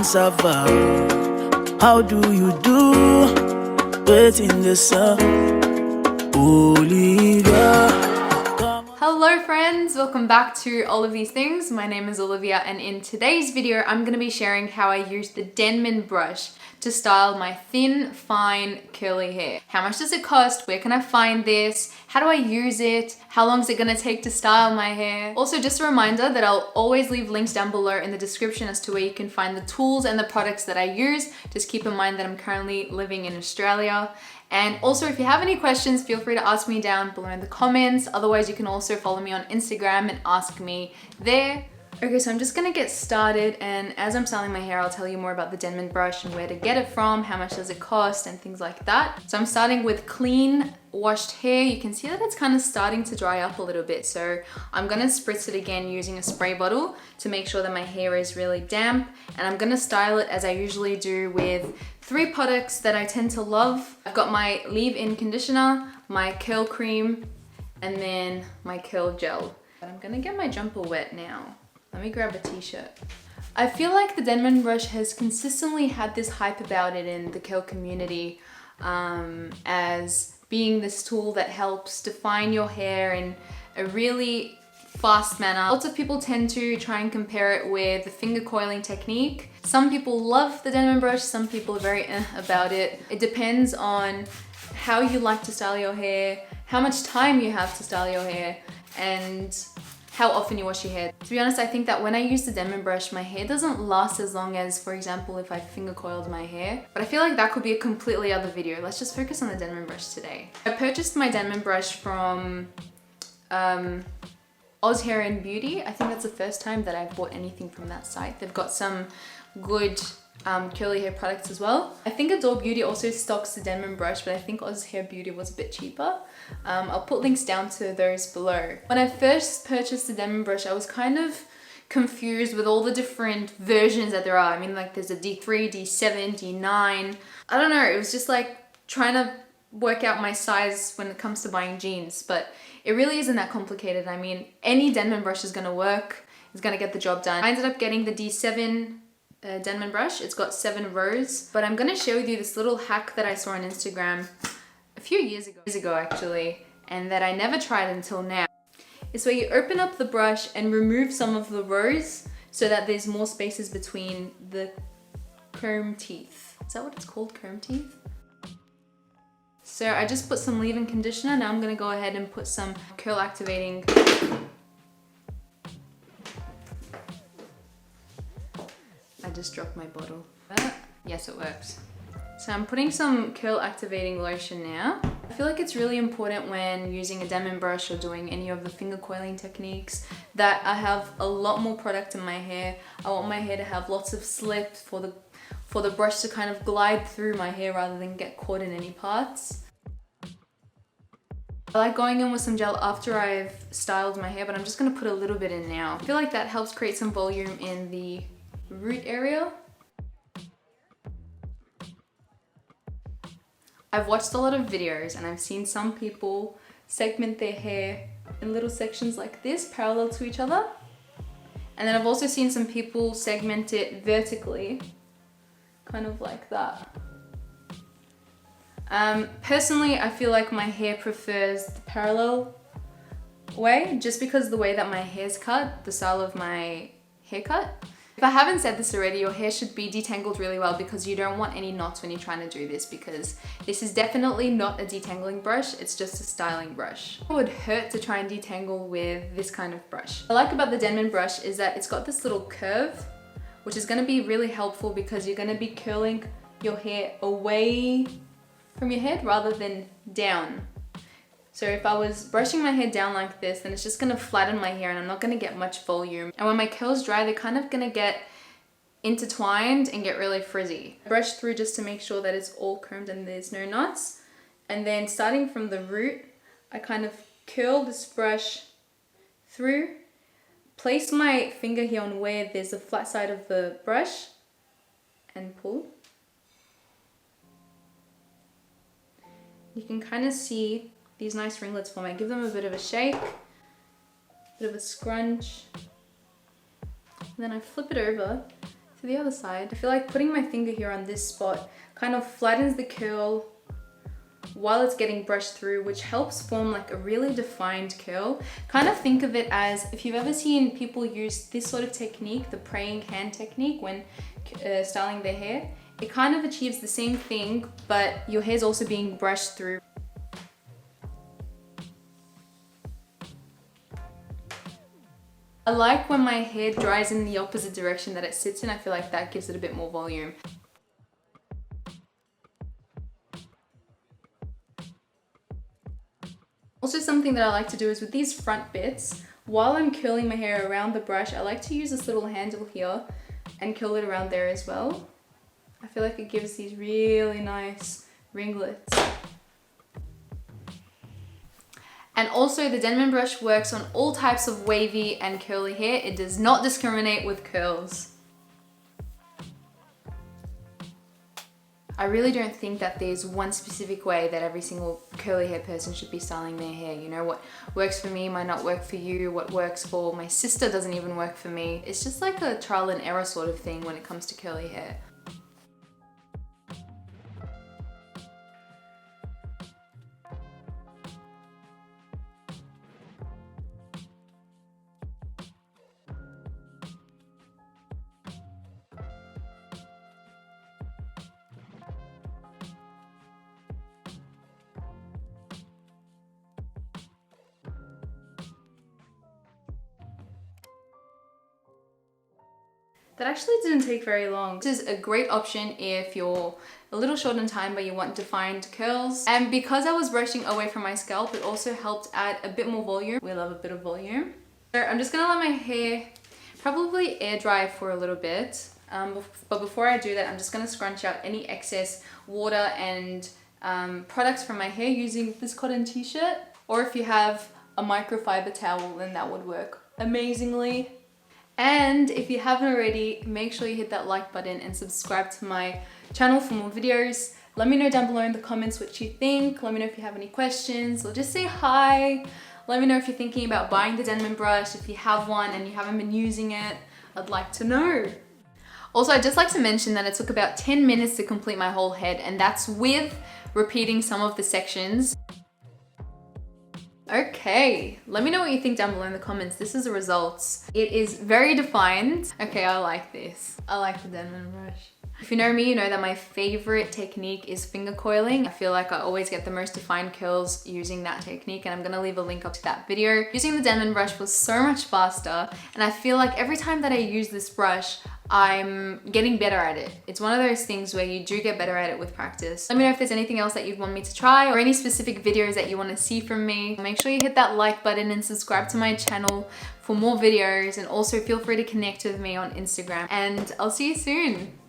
cassava. How do you do? Waiting the sun, Olivia. Hello friends, welcome back to All of These Things. My name is Olivia, and in today's video I'm going to be sharing how I use the Denman brush to style my thin, fine, curly hair. How much does it cost? Where can I find this? How do I use it? How long is it going to take to style my hair? Also, just a reminder that I'll always leave links down below in the description as to where you can find the tools and the products that I use. Just keep in mind that I'm currently living in Australia. And also, if you have any questions, feel free to ask me down below in the comments. Otherwise, you can also follow me on Instagram and ask me there. Okay, so I'm just gonna get started, and as I'm styling my hair, I'll tell you more about the Denman brush and where to get it from, how much does it cost, and things like that. So I'm starting with clean, washed hair. You can see that it's kind of starting to dry up a little bit, so I'm gonna spritz it again using a spray bottle to make sure that my hair is really damp, and I'm gonna style it as I usually do with 3 products that I tend to love. I've got my leave-in conditioner, my curl cream, and then my curl gel. But I'm gonna get my jumper wet now. Let me grab a t-shirt. I feel like the Denman brush has consistently had this hype about it in the curl community as being this tool that helps define your hair in a really fast manner. Lots of people tend to try and compare it with the finger coiling technique. Some people love the Denman brush, some people are very about it. It depends on how you like to style your hair, how much time you have to style your hair, and how often you wash your hair. To be honest, I think that when I use the Denman brush, my hair doesn't last as long as, for example, if I finger coiled my hair. But I feel like that could be a completely other video. Let's just focus on the Denman brush today. I purchased my Denman brush from Oz Hair and Beauty. I think that's the first time that I've bought anything from that site. They've got some good curly hair products as well. I think Adore Beauty also stocks the Denman brush, but I think Oz Hair Beauty was a bit cheaper. I'll put links down to those below. When I first purchased the Denman brush, I was kind of confused with all the different versions that there are. I mean, like there's a D3, D7, D9. I don't know, it was just like trying to work out my size when it comes to buying jeans, but it really isn't that complicated. I mean, any Denman brush is gonna work, it's gonna get the job done. I ended up getting the D7 Denman brush. It's got 7 rows, but I'm gonna share with you this little hack that I saw on Instagram a few years ago actually, and that I never tried until now. It's where you open up the brush and remove some of the rows so that there's more spaces between the comb teeth. Is that what it's called, comb teeth? So I just put some leave-in conditioner. Now I'm gonna go ahead and put some curl activating. I just dropped my bottle. Yes, it works. So I'm putting some curl activating lotion now. I feel like it's really important when using a Denman brush or doing any of the finger coiling techniques that I have a lot more product in my hair. I want my hair to have lots of slip for the brush to kind of glide through my hair rather than get caught in any parts. I like going in with some gel after I've styled my hair, but I'm just gonna put a little bit in now. I feel like that helps create some volume in the root area. I've watched a lot of videos and I've seen some people segment their hair in little sections like this, parallel to each other. And then I've also seen some people segment it vertically, kind of like that. Personally, I feel like my hair prefers the parallel way, just because the way that my hair's cut, the style of my haircut. If I haven't said this already, your hair should be detangled really well because you don't want any knots when you're trying to do this, because this is definitely not a detangling brush, it's just a styling brush. It would hurt to try and detangle with this kind of brush. What I like about the Denman brush is that it's got this little curve, which is gonna be really helpful because you're gonna be curling your hair away from your head rather than down. So if I was brushing my hair down like this, then it's just gonna flatten my hair and I'm not gonna get much volume. And when my curls dry, they're kind of gonna get intertwined and get really frizzy. I brush through just to make sure that it's all combed and there's no knots. And then starting from the root, I kind of curl this brush through, place my finger here on where there's the flat side of the brush and pull. You can kind of see these nice ringlets form. I give them a bit of a shake, a bit of a scrunch, and then I flip it over to the other side. I feel like putting my finger here on this spot kind of flattens the curl while it's getting brushed through, which helps form like a really defined curl. Kind of think of it as if you've ever seen people use this sort of technique, the praying hand technique, when styling their hair. It kind of achieves the same thing, but your hair's also being brushed through. I like when my hair dries in the opposite direction that it sits in. I feel like that gives it a bit more volume. Also, something that I like to do is with these front bits, while I'm curling my hair around the brush, I like to use this little handle here and curl it around there as well. I feel like it gives these really nice ringlets. And also the Denman brush works on all types of wavy and curly hair. It does not discriminate with curls. I really don't think that there's one specific way that every single curly hair person should be styling their hair. You know, what works for me might not work for you. What works for my sister doesn't even work for me. It's just like a trial and error sort of thing when it comes to curly hair. That actually didn't take very long. This is a great option if you're a little short on time but you want defined curls. And because I was brushing away from my scalp, it also helped add a bit more volume. We love a bit of volume. So I'm just gonna let my hair probably air dry for a little bit. But before I do that, I'm just gonna scrunch out any excess water and products from my hair using this cotton t-shirt. Or if you have a microfiber towel, then that would work amazingly. And if you haven't already, make sure you hit that like button and subscribe to my channel for more videos. Let me know down below in the comments what you think. Let me know if you have any questions, or just say hi. Let me know if you're thinking about buying the Denman brush. If you have one and you haven't been using it, I'd like to know. Also, I'd just like to mention that it took about 10 minutes to complete my whole head, and that's with repeating some of the sections. Okay, let me know what you think down below in the comments. This is the results. It is very defined. Okay, I like this. I like the Denman brush. If you know me, you know that my favorite technique is finger coiling. I feel like I always get the most defined curls using that technique, and I'm gonna leave a link up to that video. Using the Denman brush was so much faster, and I feel like every time that I use this brush, I'm getting better at it. It's one of those things where you do get better at it with practice. Let me know if there's anything else that you'd want me to try, or any specific videos that you want to see from me. Make sure you hit that like button and subscribe to my channel for more videos, and also feel free to connect with me on Instagram, and I'll see you soon.